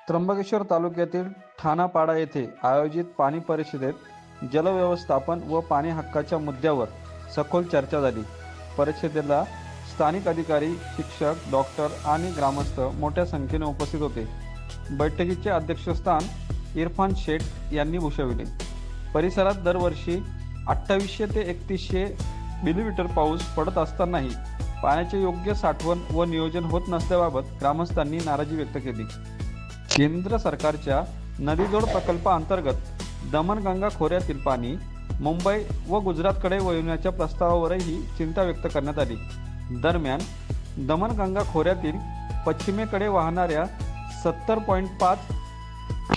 त्र्यंबकेश्वर तालुक्यातील ठाणापाडा येथे आयोजित पाणी परिषदेत जलव्यवस्थापन व पाणी हक्काच्या मुद्द्यावर सखोल चर्चा झाली. परिषदेला स्थानिक अधिकारी, शिक्षक, डॉक्टर आणि ग्रामस्थ मोठ्या संख्येने उपस्थित होते. बैठकीचे अध्यक्षस्थान इरफान शेख यांनी भूषविले. परिसरात दरवर्षी 2800 ते 3100 मिलीमीटर पाऊस पडत असतानाही पाण्याचे योग्य साठवण व नियोजन होत नसल्याबाबत ग्रामस्थांनी नाराजी व्यक्त केली. केंद्र सरकारच्या नदीजोड प्रकल्पाअंतर्गत दमणगंगा खोऱ्यातील पाणी मुंबई व गुजरातकडे वळविण्याच्या प्रस्तावावरही चिंता व्यक्त करण्यात आली. दरम्यान दमणगंगा खोऱ्यातील पश्चिमेकडे वाहणाऱ्या 70.5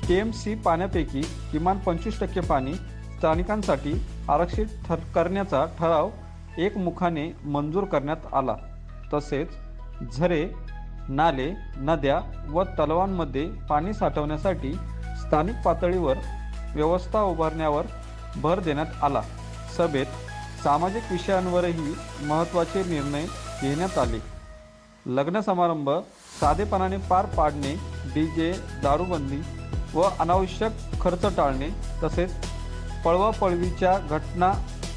TMC पाण्यापैकी किमान 25% पाणी स्थानिकांसाठी आरक्षित करण्याचा ठराव एकमुखाने मंजूर करण्यात आला. तसेच झरे, नाले, नद्या व तलावांमध्ये पाणी साठवण्यासाठी स्थानिक पातळीवर व्यवस्था उभारण्यावर भर देण्यात आला. सभेत सामाजिक विषयांवरही महत्त्वाचे निर्णय घेण्यात आले. लग्न समारंभ साधेपणाने पार पाडणे, DJ, दारूबंदी व अनावश्यक खर्च टाळणे तसेच पळवापळवीच्या घटना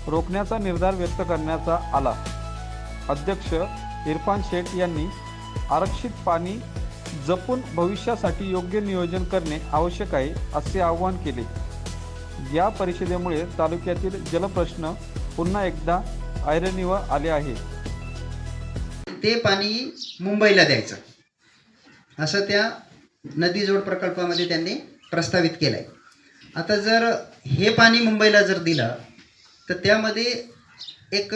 रोखण्याचा निर्धार व्यक्त करण्यात आला. अध्यक्ष इरफान शेख यांनी आरक्षित पाणी जपून भविष्यासाठी योग्य नियोजन करणे आवश्यक आहे असे आवाहन केले. या परिषदेमुळे तालुक्यातील जलप्रश्न पुन्हा एकदा ऐरणीवर आले आहे. ते पाणी मुंबईला द्यायचं असं त्या नदीजोड प्रकल्पामध्ये त्यांनी प्रस्तावित केलं आहे. आता जर हे पाणी मुंबईला जर दिलं तर त्यामध्ये एक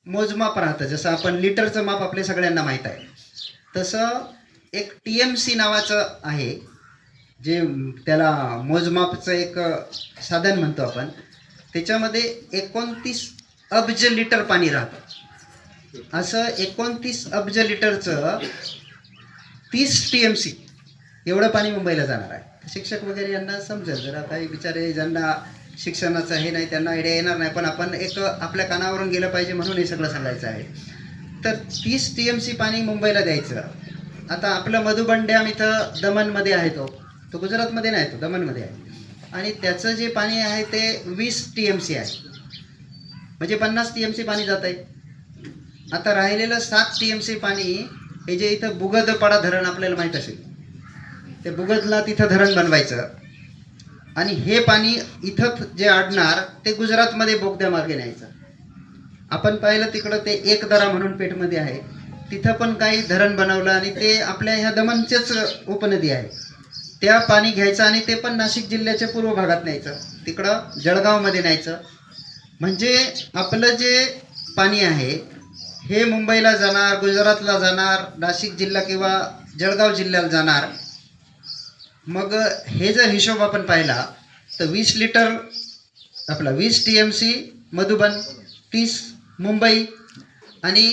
मोजमाप राहतं. जसं आपण लिटरचं माप आपल्या सगळ्यांना माहीत आहे, तसं एक TMC नावाचं आहे, जे त्याला मोजमापचं एक साधन म्हणतो आपण. त्याच्यामध्ये 29 अब्ज लिटर पाणी राहतं. असं 29 अब्ज लिटरचं 30 TMC एवढं पाणी मुंबईला जाणार आहे. शिक्षक वगैरे यांना समजेल, जरा काही बिचारे ज्यांना शिक्षणाचं हे नाही त्यांना आयडिया येणार नाही, पण आपण एक आपल्या कानावरून गेलं पाहिजे म्हणून हे सगळं सांगायचं आहे. तर 30 TMC पाणी मुंबईला द्यायचं. आता आपलं मधुबन डॅम इथं दमणमध्ये आहे, तो गुजरातमध्ये नाही, तो दमणमध्ये आहे. आणि त्याचं जे पाणी आहे ते 20 TMC आहे, म्हणजे 50 TMC पाणी जात आहे. आता राहिलेलं 7 TMC पाणी हे जे इथं बुगदपाडा धरण आपल्याला माहीत असेल, ते बुगदला तिथं धरण बनवायचं आणि हे पाणी इथं जे अडणार ते गुजरातमध्ये बोगद्या मार्गे न्यायचं. आपण पाहिलं तिकडं ते एकदरा म्हणून पेठमध्ये आहे, तिथं पण काही धरण बनवलं आणि ते आपल्या ह्या दमणचेच उपनदी आहे. त्या पाणी घ्यायचं आणि ते पण नाशिक जिल्ह्याच्या पूर्व भागात न्यायचं, तिकडं जळगावमध्ये न्यायचं. म्हणजे आपलं जे पाणी आहे हे मुंबईला जाणार, गुजरातला जाणार, नाशिक जिल्हा किंवा जळगाव जिल्ह्याला जाणार. मग हे जर हिशोब आपण पाहिला तर 20 लिटर आपला 20 TMC मधुबन, 30 मुंबई. आणि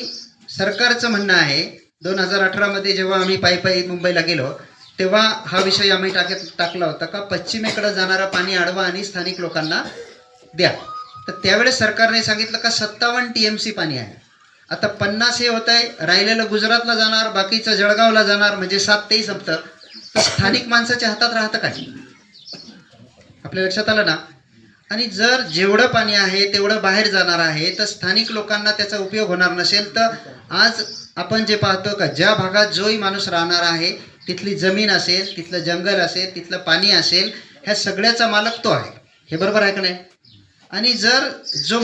सरकारचं म्हणणं आहे 2018मध्ये जेव्हा आम्ही पायी मुंबईला गेलो तेव्हा हा विषय आम्ही टाकला होता का पश्चिमेकडे जाणारं पाणी अडवा आणि स्थानिक लोकांना द्या. तर त्यावेळेस सरकारने सांगितलं का 57 TMC पाणी आहे. आता 50 हे होत आहे, राहिलेलं गुजरातला जाणार, बाकीचं जळगावला जाणार, म्हणजे 7 तेही संपतं. तर स्थानिक माणसाच्या हातात राहतं काय? आपल्या लक्षात आलं ना. आणि जर जेवढं पाणी आहे तेवढं बाहेर जाणार आहे तर स्थानिक लोकांना त्याचा उपयोग होणार नसेल तर आज आपण जे पाहतो का ज्या भागात जोही माणूस राहणार आहे तिथली जमीन असेल, तिथलं जंगल असेल, तिथलं पाणी असेल, ह्या सगळ्याचा मालक तो आहे. हे बरोबर आहे का नाही? आणि जर जो